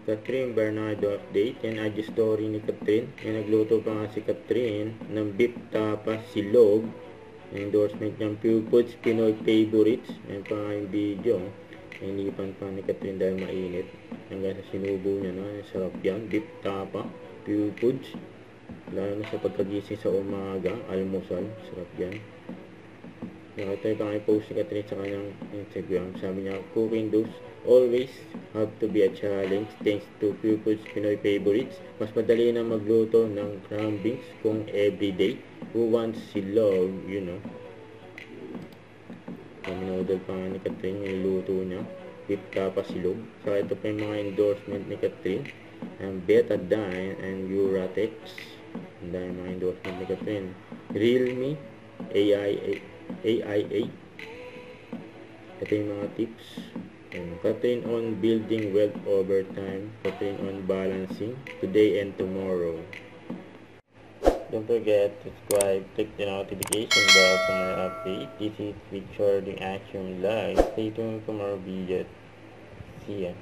Catherine Bernardo update. Yan ay story ni Catherine. May nagluto pa nga si Catherine ng beef tapas silog. Endorsement niyang Pure Foods Pinoy Favorites. Yan pa nga yung video. Inipan pa ni Catherine dahil mainit. Hanggang sa sinubo niya na. Sarap yan. Beef tapa. Pure Foods. Lalo na sa pagkagising sa umaga. Almusal. Sarap yan. Ito yung pang-post ni Catherine sa kanyang Instagram. Sabi niya, cooking does always have to be a challenge thanks to Pure Foods Pinoy Favorites. Mas madali na magluto ng crumbings kung everyday. Who wants silog, you know. Minodal pa nga ni Catherine yung luto niya. Beef tapa silog. So ito pa yung mga endorsement ni Catherine. Betadine and Uratex. Ang dahil mga endorsement ni Catherine. Realme, AIA. Ito yung mga tips. Catherine on building wealth over time. Catherine on balancing today and tomorrow. Don't forget to subscribe, click the notification bell for more updates. This is Victor doing Action Live. Stay tuned for more videos. See ya.